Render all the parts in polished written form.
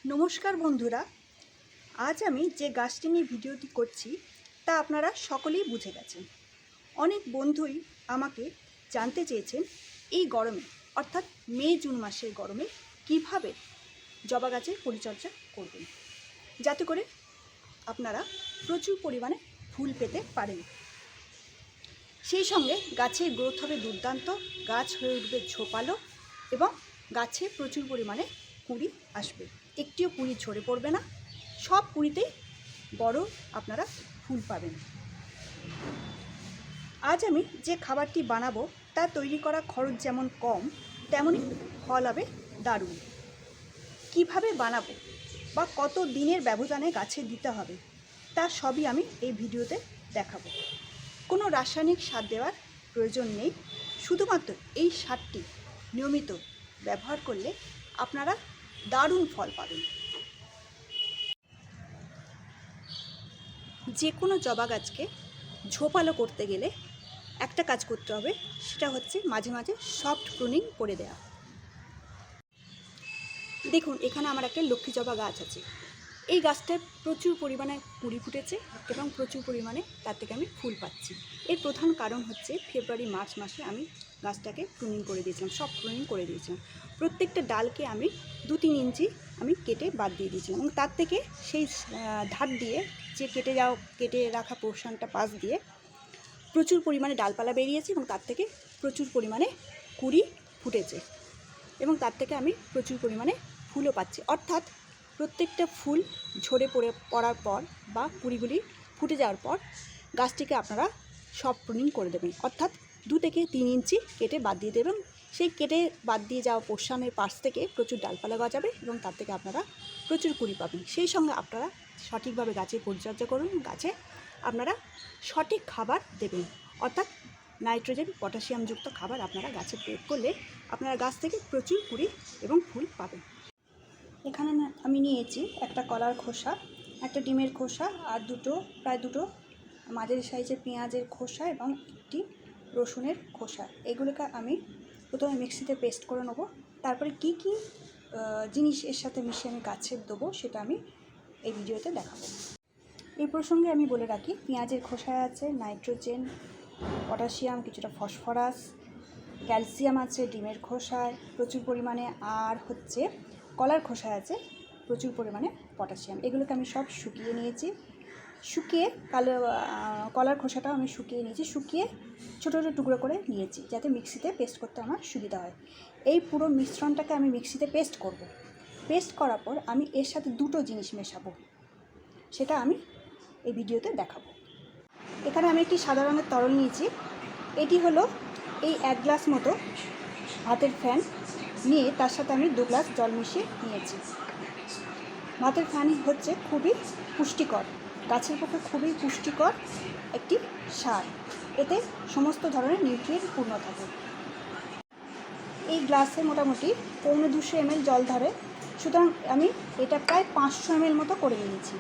নমস্কার বন্ধুরা, আজ আমি যে গাছটি নিয়ে ভিডিওটি করছি তা আপনারা সকলেই বুঝে গেছেন। অনেক বন্ধুই আমাকে জানতে চেয়েছেন এই গরমে অর্থাৎ মে জুন মাসের গরমে কিভাবে জবা গাছের পরিচর্যা করবেন যাতে করে আপনারা প্রচুর পরিমাণে ফুল পেতে পারেন। সেই সঙ্গে গাছের গ্রোথ হবে দুর্দান্ত, গাছ হয়ে উঠবে ঝোপালো এবং গাছে প্রচুর পরিমাণে কুঁড়ি আসবে, একটিও কুঁড়ি ঝরে পড়বে না, সব কুঁড়িতেই বড় আপনারা ফুল পাবেন। আজ আমি যে খাবারটি বানাবো তা তৈরি করা খরচ যেমন কম তেমনই ফল হবে দারুণ। কিভাবে বানাবো বা কত দিনের ব্যবধানে গাছে দিতে হবে তা সবই আমি এই ভিডিওতে দেখাবো। কোনো রাসায়নিক সার দেওয়ার প্রয়োজন নেই, শুধুমাত্র এই সারটি নিয়মিত ব্যবহার করলে আপনারা দারুণ ফল পাবেন। যে কোনো জবা গাছকে ঝোপালো করতে গেলে একটা কাজ করতে হবে, সেটা হচ্ছে মাঝে মাঝে সফট প্রুনিং করে দেওয়া। দেখুন, এখানে আমার একটা লক্ষ্মী জবা গাছ আছে। এই গাছটায় প্রচুর পরিমাণে কুঁড়ি ফুটেছে এবং প্রচুর পরিমাণে তার থেকে আমি ফুল পাচ্ছি। এর প্রধান কারণ হচ্ছে ফেব্রুয়ারি মার্চ মাসে আমি গাছটাকে প্রুনিং করে দিয়েছিলাম, সব প্রুনিং করে দিয়েছিলাম। প্রত্যেকটা ডালকে আমি 2-3 ইঞ্চি আমি কেটে বাদ দিয়ে দিয়েছিলাম এবং তার থেকে সেই ধার দিয়ে যে কেটে রাখা পোর্শনটা পাশ দিয়ে প্রচুর পরিমাণে ডালপালা বেরিয়েছে এবং তার থেকে প্রচুর পরিমাণে কুঁড়ি ফুটেছে এবং তার থেকে আমি প্রচুর পরিমাণে ফুলও পাচ্ছি। অর্থাৎ প্রত্যেকটা ফুল ঝরে পড়ার পর বা কুঁড়িগুলি ফুটে যাওয়ার পর গাছটিকে আপনারা সব প্রুনিং করে দেবেন, অর্থাৎ 2 থেকে 3 ইঞ্চি কেটে বাদ দিয়ে দেবেন। সেই কেটে বাদ দিয়ে যাওয়া পোর্শনের পাশ থেকে প্রচুর ডালপালা গজাবে এবং তার থেকে আপনারা প্রচুর কুঁড়ি পাবেন। সেই সঙ্গে আপনারা সঠিকভাবে গাছের পরিচর্যা করুন, গাছে আপনারা সঠিক খাবার দেবেন, অর্থাৎ নাইট্রোজেন পটাশিয়ামযুক্ত খাবার আপনারা গাছে প্রয়োগ করলে আপনারা গাছ থেকে প্রচুর কুঁড়ি এবং ফুল পাবেন। এখানে আমি নিয়েছি একটা কলার খোসা, একটা ডিমের খোসা আর প্রায় দুটো মাঝারি সাইজের পেঁয়াজের খোসা এবং একটি রসুনের খোসা। এগুলোকে আমি প্রথমে মিক্সিতে পেস্ট করে নেবো। তারপরে কি কি জিনিস এর সাথে মিশিয়ে আমি গাছে দেবো সেটা আমি এই ভিডিওতে দেখাবো। এই প্রসঙ্গে আমি বলে রাখি, পেঁয়াজের খোসায় আছে নাইট্রোজেন, পটাশিয়াম, কিছুটা ফসফরাস, ক্যালসিয়াম আছে ডিমের খোসায় প্রচুর পরিমাণে, আর হচ্ছে কলার খোসায় আছে প্রচুর পরিমাণে পটাশিয়াম। এগুলোকে আমি সব শুকিয়ে নিয়েছি, শুকিয়ে কলার খোসাটাও আমি শুকিয়ে নিয়েছি, শুকিয়ে ছোটো ছোটো টুকরো করে নিয়েছি যাতে মিক্সিতে পেস্ট করতে আমার সুবিধা হয়। এই পুরো মিশ্রণটাকে আমি মিক্সিতে পেস্ট করব। পেস্ট করার পর আমি এর সাথে দুটো জিনিস মেশাবো, সেটা আমি এই ভিডিওতে দেখাবো। এখানে আমি একটি সাদা রঙের তরল নিয়েছি, এটি হলো এই 1 গ্লাস মতো ভাতের ফ্যান নিয়ে তার সাথে আমি 2 গ্লাস জল মিশিয়ে নিয়েছি। ভাতের ফ্যান হচ্ছে খুবই পুষ্টিকর, গাছের পক্ষে খুবই পুষ্টিকর একটি সার, এতে সমস্ত ধরনের নিউট্রিয়েন্ট পূর্ণ থাকে। এই গ্লাসে মোটামুটি 250 ml জল ধরে, সুতরাং আমি এটা প্রায় 500 ml মতো করে নিয়েছি।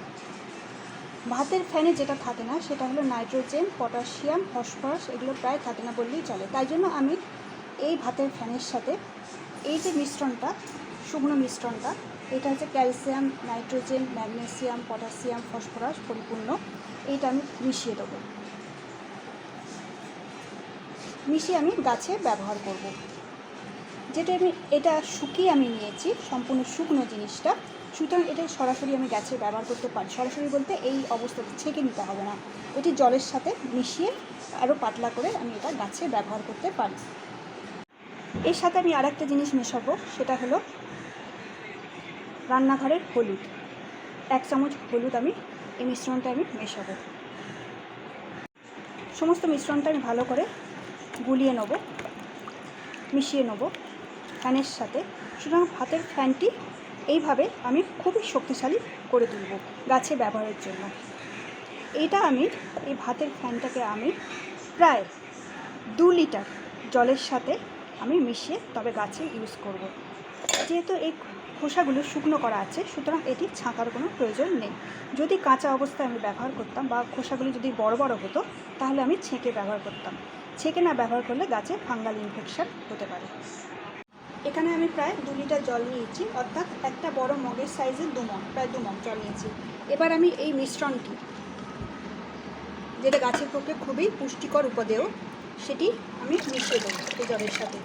ভাতের ফ্যানে যেটা থাকে না সেটা হলো নাইট্রোজেন, পটাশিয়াম, ফসফরাস, এগুলো প্রায় থাকে না বললেই চলে। তাই জন্য আমি এই ভাতের ফ্যানের সাথে এই যে মিশ্রণটা, শুকনো মিশ্রণটা, এটা হচ্ছে calcium, nitrogen, magnesium, potassium, phosphorus পরিপূর্ণ, এইটা আমি মিশিয়ে দেবো। মিশিয়ে আমি গাছে ব্যবহার করব। এটা শুকিয়ে আমি নিয়েছি, সম্পূর্ণ শুকনো জিনিসটা, সুতরাং এটা সরাসরি আমি গাছে ব্যবহার করতে পারি। সরাসরি বলতে এই অবস্থাতে ছেঁকে নিতে হবে না, এটি জলের সাথে মিশিয়ে আরও পাতলা করে আমি এটা গাছে ব্যবহার করতে পারি। এর সাথে আমি আরেকটা জিনিস মেশাবো, সেটা হলো রান্নাঘরের হলুদ। 1 চামচ হলুদ আমি এই মিশ্রণটা আমি মেশাবো। সমস্ত মিশ্রণটা আমি ভালো করে গুলিয়ে নেব, মিশিয়ে নেব ফ্যানের সাথে। সুতরাং ভাতের ফ্যানটি এইভাবে আমি খুবই শক্তিশালী করে তুলব গাছে ব্যবহারের জন্য। এই ভাতের ফ্যানটাকে আমি প্রায় 2 লিটার জলের সাথে আমি মিশিয়ে তবে গাছে ইউজ করব। যেহেতু এই খোসাগুলো শুকনো করা আছে, সুতরাং এটি ছাঁকার কোনো প্রয়োজন নেই। যদি কাঁচা অবস্থায় আমি ব্যবহার করতাম বা খোসাগুলি যদি বড় বড় হতো তাহলে আমি ছেঁকে ব্যবহার করতাম। ছেঁকে না ব্যবহার করলে গাছে ফাঙ্গাল ইনফেকশন হতে পারে। এখানে আমি প্রায় 2 লিটার জল নিয়েছি, অর্থাৎ একটা বড় মগের সাইজের প্রায় 2 মগ জল নিয়েছি। এবার আমি এই মিশ্রণটি, যেটা গাছের পক্ষে খুবই পুষ্টিকর উপাদেয়, সেটি আমি মিশিয়ে দেবো এই জলের সাথে।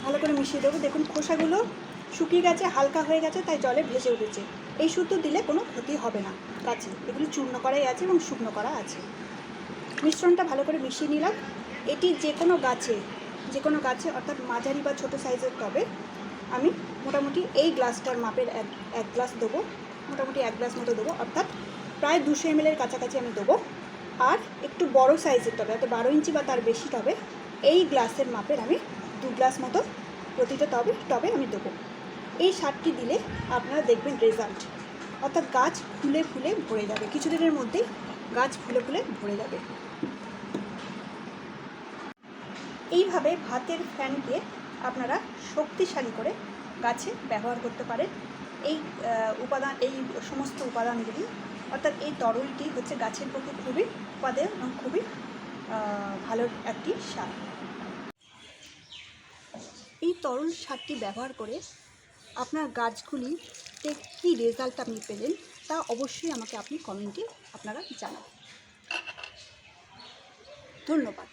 ভালো করে মিশিয়ে দেবো। দেখুন খোসাগুলো শুকিয়ে গেছে, হালকা হয়ে গেছে, তাই জলে ভেসে উঠেছে। এই শুদ্ধ দিলে কোনো ক্ষতি হবে না গাছে, এগুলো চূর্ণ করাই আছে এবং শুকনো করা আছে। মিশ্রণটা ভালো করে মিশিয়ে নিলাম। এটি যে কোনো গাছে অর্থাৎ মাঝারি বা ছোটো সাইজের টবে আমি মোটামুটি এই গ্লাসটার মাপের এক গ্লাস দেবো, মোটামুটি 1 গ্লাস মতো দেবো, অর্থাৎ প্রায় 200 ml কাছাকাছি আমি দেবো। আর একটু বড় সাইজের টবে, অর্থাৎ 12 ইঞ্চি বা তার বেশি টবে এই গ্লাসের মাপের আমি 2 গ্লাস মতো প্রতিটা টবে আমি দেবো। এই সারটি দিলে আপনারা দেখবেন রেজাল্ট, অর্থাৎ গাছ ফুলে ফুলে ভরে যাবে, কিছুদিনের মধ্যেই গাছ ফুলে ফুলে ভরে যাবে। এইভাবে ভাতের ফ্যানকে আপনারা শক্তিশালী করে গাছে ব্যবহার করতে পারেন। এই সমস্ত উপাদানগুলি, অর্থাৎ এই তরলটি হচ্ছে গাছের পক্ষে খুবই উপাদেয় এবং খুবই ভালো একটি সার। এই তরল সারটি ব্যবহার করে আপনার গাছগুলিতে কী রেজাল্ট আপনি পেলেন তা অবশ্যই আমাকে আপনি কমেন্টে আপনারা জানাবেন। ধন্যবাদ।